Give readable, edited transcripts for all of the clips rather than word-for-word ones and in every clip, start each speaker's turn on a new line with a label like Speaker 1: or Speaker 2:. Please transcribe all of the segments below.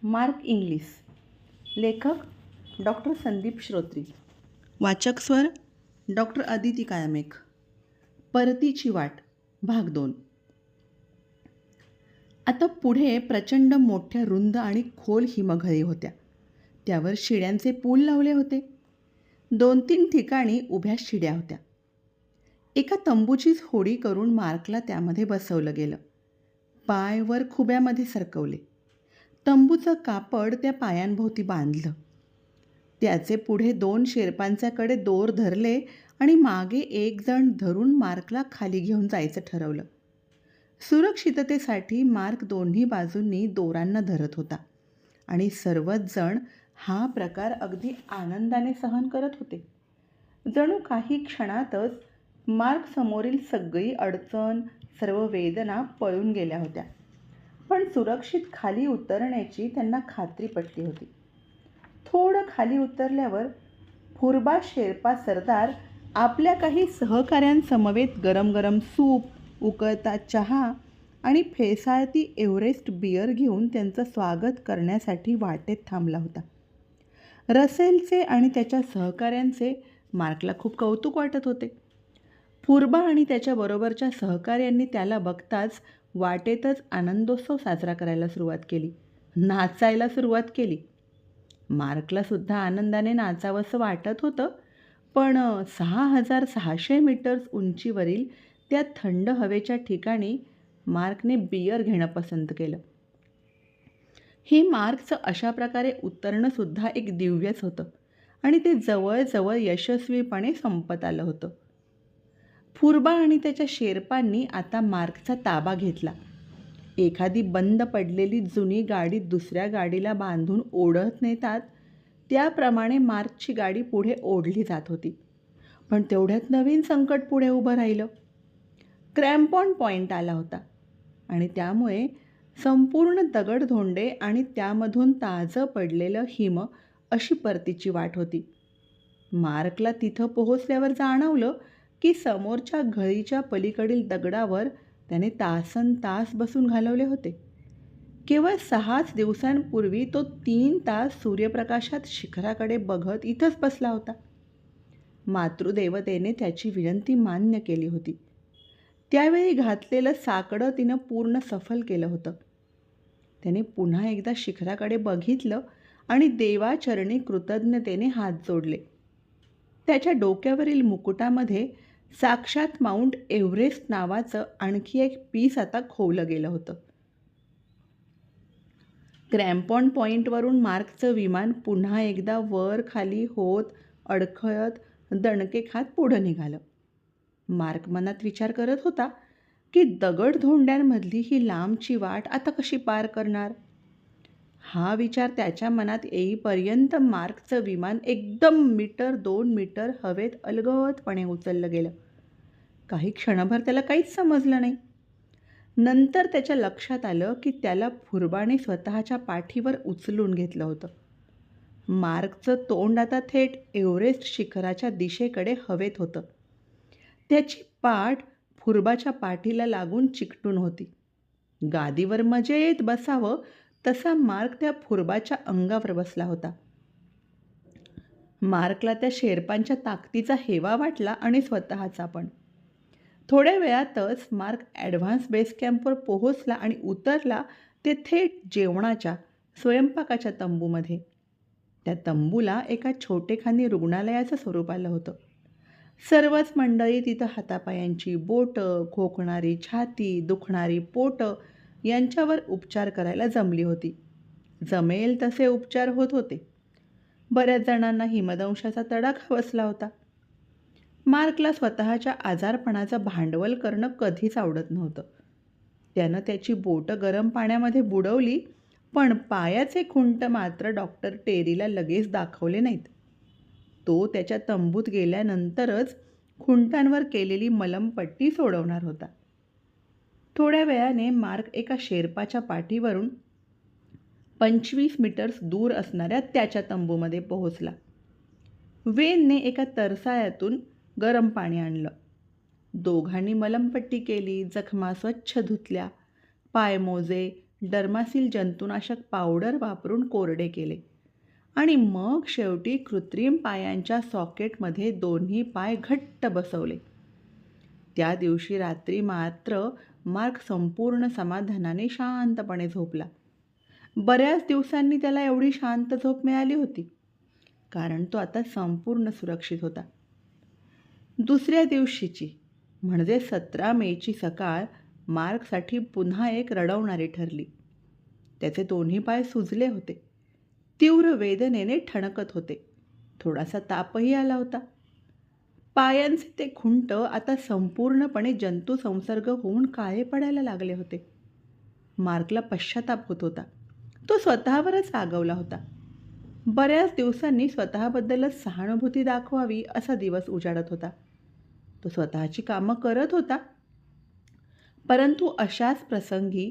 Speaker 1: Mark English. लेखक doctor Sandeep श्रोत्री. वाचक स्वर डॉक्टर अदिती कायमेक. परतीची वाट भाग 2. आता पुढे प्रचंड मोठ्या रुंद आणि खोल हिमघरी होत्या. त्यावर शिड्यांचे पूल लावले होते. 2-3 ठिकाणी उभ्या शिड्या होत्या. एका तंबूचीच होडी करून मार्कला त्यामध्ये बसवलं गेलं. पाय वर खुब्यामध्ये सरकवले. तंबूचं कापड त्या पायांभोवती बांधलं. त्याचे पुढे 2 शेर्पांच्याकडे दोर धरले आणि मागे एक जण धरून मार्कला खाली घेऊन जायचं ठरवलं. सुरक्षिततेसाठी मार्क दोन्ही बाजूंनी दोरांना धरत होता आणि सर्वच जण हा प्रकार अगदी आनंदाने सहन करत होते. जणू काही क्षणातच मार्क समोरील सगळी अडचण, सर्व वेदना पळून गेल्या होत्या. पण सुरक्षित खाली उतरण्याची त्यांना खात्री पटली होती. थोडं खाली उतरल्यावर फुरबा शेर्पा सरदार आपल्या काही सहकाऱ्यांसमवेत गरम गरम सूप, उकळता चहा आणि फेसाळती एव्हरेस्ट बियर घेऊन त्यांचं स्वागत करण्यासाठी वाटेत थांबला होता. रसेलचे आणि त्याच्या सहकाऱ्यांचे मार्कला खूप कौतुक वाटत होते. फुरबा आणि त्याच्याबरोबरच्या सहकाऱ्यांनी त्याला बघताच वाटेतच आनंदोत्सव साजरा करायला सुरुवात केली, नाचायला सुरुवात केली. मार्कला सुद्धा आनंदाने नाचावंसं वाटत होतं, पण 6,600 मीटर्स उंचीवरील त्या थंड हवेच्या ठिकाणी मार्कने बियर घेणं पसंत केलं. हे मार्कचं अशा प्रकारे उतरणंसुद्धा एक दिव्यच होतं आणि ते जवळजवळ यशस्वीपणे संपत आलं होतं. फुरबा आणि त्याच्या शेर्पांनी आता मार्कचा ताबा घेतला. एखादी बंद पडलेली जुनी गाडी दुसऱ्या गाडीला बांधून ओढत नेतात त्याप्रमाणे मार्कची गाडी पुढे ओढली जात होती. पण तेवढ्यात नवीन संकट पुढे उभं राहिलं. क्रॅम्पॉन पॉईंट आला होता आणि त्यामुळे संपूर्ण दगडधोंडे आणि त्यामधून ताजं पडलेलं हिम अशी परतीची वाट होती. मार्कला तिथं पोहोचल्यावर जाणवलं की समोरच्या घळीच्या पलीकडील दगडावर त्याने तासनतास बसून घालवले होते. केवळ 6च दिवसांपूर्वी तो 3 तास सूर्यप्रकाशात शिखराकडे बघत इथंच बसला होता. मातृदेवतेने त्याची विनंती मान्य केली होती. त्यावेळी घातलेलं साकडं तिनं पूर्ण सफल केलं होतं. त्याने पुन्हा एकदा शिखराकडे बघितलं आणि देवाचरणी कृतज्ञतेने हात जोडले. त्याच्या डोक्यावरील मुकुटामध्ये साक्षात माउंट एव्हरेस्ट नावाचं आणखी एक पीस आता खोवलं गेलं होतं. क्रॅम्पॉन पॉईंटवरून मार्कचं विमान पुन्हा एकदा वर खाली होत, अडखळत, दणके खात पुढं निघालं. मार्क मनात विचार करत होता की दगडधोंड्यांमधली ही लांबची वाट आता कशी पार करणार. हा विचार त्याच्या मनात येईपर्यंत मार्कचं विमान एकदम 1-2 मीटर हवेत अलगदपणे उचललं गेलं. काही क्षणभर त्याला काहीच समजलं नाही. नंतर त्याच्या लक्षात आलं की त्याला फुरबाने स्वतःच्या पाठीवर उचलून घेतलं होतं. मार्कचं तोंड आता थेट एव्हरेस्ट शिखराच्या दिशेकडे हवेत होतं. त्याची पाठ फुरबाच्या पाठीला लागून चिकटून होती. गादीवर मजेत बसावं तसा मार्क त्या फुरबाच्या अंगावर बसला होता. मार्कला त्या शेर्पांच्या ताकदीचा हेवा वाटला आणि स्वतःचा पण. थोड्या वेळातच मार्क ॲडव्हान्स बेस कॅम्पवर पोहोचला आणि उतरला ते थेट जेवणाच्या, स्वयंपाकाच्या तंबूमध्ये. त्या तंबूला एका छोटेखानी रुग्णालयाचं स्वरूप आलं होतं. सर्वच मंडळी तिथं हातापायांची बोटं, खोकणारी छाती, दुखणारी पोटं यांच्यावर उपचार करायला जमली होती. जमेल तसे उपचार होत होते. बऱ्याच जणांना हिमदंशाचा तडाखा बसला होता. मार्कला स्वतःच्या आजारपणाचं भांडवल करणं कधीच आवडत नव्हतं. त्यानं त्याची बोटं गरम पाण्यामध्ये बुडवली, पण पायाचे खुंट मात्र डॉक्टर टेरीला लगेच दाखवले नाहीत. तो त्याच्या तंबूत गेल्यानंतरच खुंटांवर केलेली मलमपट्टी सोडवणार होता. थोड्या वेळाने मार्क एका शेर्पाच्या पाठीवरून 25 मीटर्स दूर असणाऱ्या त्याच्या तंबूमध्ये पोहोचला. वेनने एका तरसाळ्यातून गरम पाणी आणलं. दोघांनी मलमपट्टी केली, जखमा स्वच्छ धुतल्या, पायमोजे, डर्मासिल जंतुनाशक पावडर वापरून कोरडे केले आणि मग शेवटी कृत्रिम पायांच्या सॉकेटमध्ये दोन्ही पाय घट्ट बसवले. त्या दिवशी रात्री मात्र मार्क संपूर्ण समाधानाने शांतपणे झोपला. बऱ्याच दिवसांनी त्याला एवढी शांत झोप मिळाली होती, कारण तो आता संपूर्ण सुरक्षित होता. दुसऱ्या दिवशीची म्हणजे 17 मेची सकाळ मार्कसाठी पुन्हा एक रडवणारी ठरली. त्याचे दोन्ही पाय सुजले होते, तीव्र वेदनेने ठणकत होते, थोडासा तापही आला होता. पायांचे ते खुंट आता संपूर्णपणे जंतू संसर्ग होऊन काळे पडायला लागले होते. मार्कला पश्चाताप होत होता. तो स्वतःवरच रागवला होता. बऱ्याच दिवसांनी स्वतःबद्दलच सहानुभूती दाखवावी असा दिवस उजाडत होता. तो स्वतःची कामं करत होता, परंतु अशाच प्रसंगी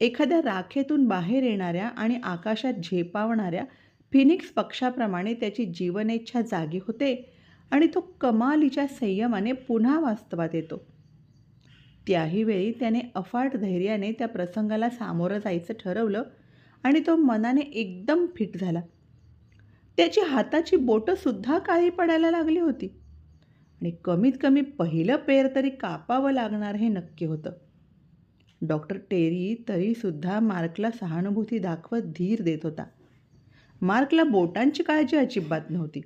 Speaker 1: एखाद्या राखेतून बाहेर येणाऱ्या आणि आकाशात झेपावणाऱ्या फिनिक्स पक्षाप्रमाणे त्याची जीवनेच्छा जागी होते आणि तो कमालीच्या संयमाने पुन्हा वास्तवात येतो. त्याही वेळी त्याने अफाट धैर्याने त्या प्रसंगाला सामोरं जायचं ठरवलं आणि तो मनाने एकदम फिट झाला. त्याची हाताची बोटंसुद्धा काळी पडायला लागली होती आणि कमीत कमी पहिलं पेर तरी कापावं लागणार हे नक्की होतं. डॉक्टर टेरी तरीसुद्धा मार्कला सहानुभूती दाखवत धीर देत होता. मार्कला बोटांची काळजी अजिबात नव्हती.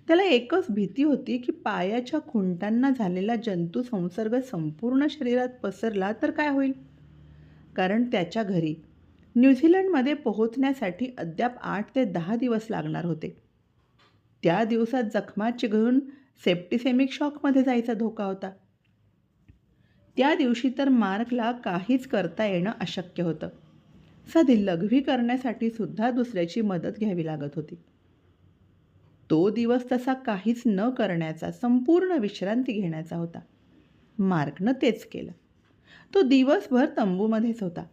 Speaker 1: त्याला एकच भीती होती की पायाच्या खुंटांना झालेला जंतू संसर्ग संपूर्ण शरीरात पसरला तर काय होईल, कारण त्याच्या घरी न्यूझीलंडमध्ये पोहोचण्यासाठी अद्याप 8 ते 10 दिवस लागणार होते. त्या दिवसात जखमा चिघळून सेप्टिसेमिक शॉकमध्ये जायचा धोका होता. त्या दिवशी तर मार्कला काहीच करता येणं अशक्य होतं. साधी लघवी करण्यासाठी सुद्धा दुसऱ्याची मदत घ्यावी लागत होती. तो दिवस तसा काहीच न करण्याचा, संपूर्ण विश्रांती घेण्याचा होता. मार्कनं तेच केलं. तो दिवसभर तंबूमध्येच होता.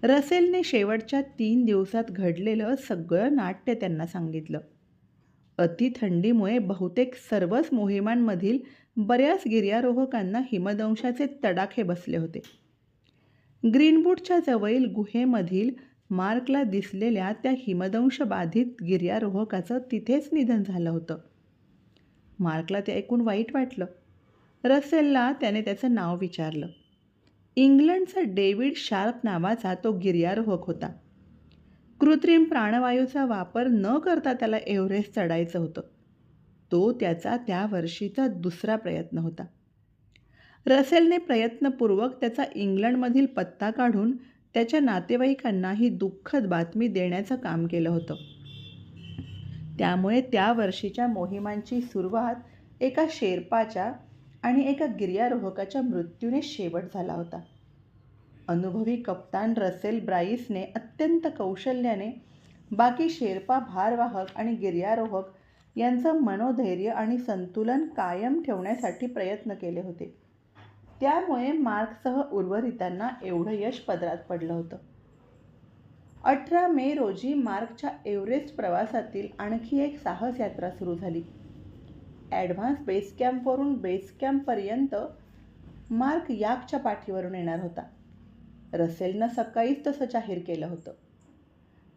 Speaker 1: रसेलने शेवटच्या 3 दिवसात घडलेलं सगळं नाट्य त्यांना सांगितलं. अतिथंडीमुळे बहुतेक सर्वच मोहिमांमधील बऱ्याच गिर्यारोहकांना हिमदंशाचे तडाखे बसले होते. ग्रीनवूडच्या जवळील गुहेमधील मार्कला दिसलेल्या त्या हिमदंशबाधित गिर्यारोहकाचं तिथेच निधन झालं होतं. मार्कला ते ऐकून वाईट वाटलं. रसेलला त्याने त्याचं नाव विचारलं. इंग्लंडचा डेव्हिड शार्प नावाचा तो गिर्यारोहक होता. कृत्रिम प्राणवायूचा वापर न करता त्याला एव्हरेस्ट चढायचं होतं. तो त्याचा त्या वर्षीचा दुसरा प्रयत्न होता. रसेलने प्रयत्नपूर्वक त्याचा इंग्लंडमधील पत्ता काढून त्याच्या नातेवाईकांना ही दुःखद बातमी देण्याचं काम केलं होतं. त्यामुळे त्या वर्षीच्या मोहिमांची सुरुवात एका शेर्पाच्या आणि एका गिर्यारोहकाच्या मृत्यूने शेवट झाला होता. अनुभवी कप्तान रसेल ब्राईसने अत्यंत कौशल्याने बाकी शेर्पा, भारवाहक आणि गिर्यारोहक यांचं मनोधैर्य आणि संतुलन कायम ठेवण्यासाठी प्रयत्न केले होते. त्यामुळे मार्कसह उर्वरितांना एवढं यश पदरात पडलं होतं. 18 मे रोजी मार्कच्या एव्हरेस्ट प्रवासातील आणखी एक साहस यात्रा सुरू झाली. ॲडव्हान्स बेस कॅम्पवरून बेस कॅम्पपर्यंत मार्क याकच्या पाठीवरून येणार होता. रसेलनं सकाळीच तसं जाहीर केलं होतं.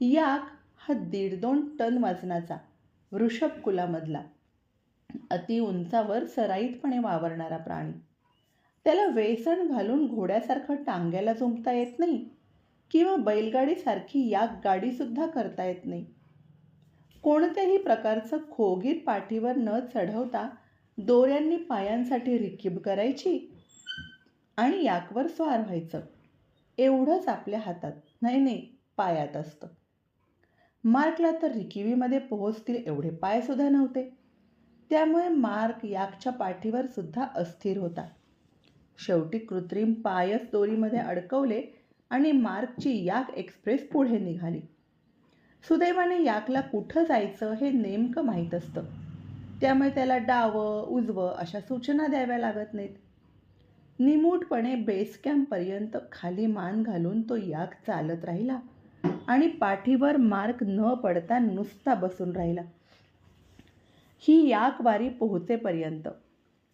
Speaker 1: याक हा 1.5-2 टन वजनाचा, वृषभ कुलामधला, अति उंचावर सराईतपणे वावरणारा प्राणी. त्याला वेसण घालून घोड्यासारखं टांग्याला झुंपता येत नाही किंवा बैलगाडीसारखी याक गाडीसुद्धा करता येत नाही. कोणत्याही प्रकारचं खोगीर पाठीवर न चढवता दोऱ्यांनी पायांसाठी रिकीब करायची आणि याकवर स्वार व्हायचं, एवढंच आपल्या हातात, नाही पायात असतं. मार्कला तर रिकिबीमध्ये पोहोचतील एवढे पायसुद्धा नव्हते. त्यामुळे मार्क याकच्या पाठीवर सुद्धा अस्थिर होता. शेवटी कृत्रिम पायच दोरीमध्ये अडकवले आणि मार्कची याक एक्सप्रेस पुढे निघाली. सुदैवाने याकला कुठं जायचं हे नेमकं माहीत असतं. त्यामुळे त्याला डावं उजवं अशा सूचना द्याव्या लागत नाहीत. निमूटपणे बेस कॅम्पपर्यंत खाली मान घालून तो याक चालत राहिला आणि पाठीवर मार्क न पडता नुसता बसून राहिला. ही याकवारी पोहोचेपर्यंत,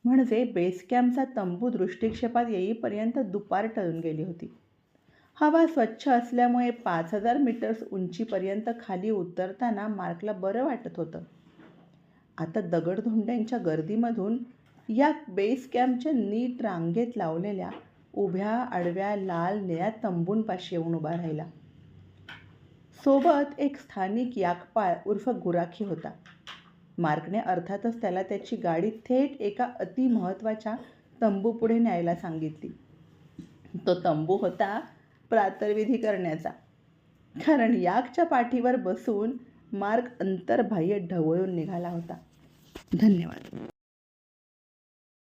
Speaker 1: म्हणजे बेस कॅम्पचा तंबू दृष्टिक्षेपात येईपर्यंत दुपार टळून गेली होती. हवा स्वच्छ असल्यामुळे 5,000 मीटर्स उंचीपर्यंत खाली उतरताना मार्कला बरं वाटत होतं. आता दगडधोंड्यांच्या गर्दीमधून या बेस कॅम्पच्या नीट रांगेत लावलेल्या उभ्या आडव्या लाल निळ्या तंबूंपाशी येऊन उभा राहिला. सोबत एक स्थानिक याकपाळ उर्फ गुराखी होता. मार्कने अर्थातच त्याला त्याची गाडी थेट एका अतिमहत्त्वाच्या तंबूपुढे न्यायला सांगितली. तो तंबू होता प्रातर्विधी करण्याचा. कारण याकच्या पाठीवर बसून मार्क अंतर्बाह्य ढवळून निघाला होता. धन्यवाद.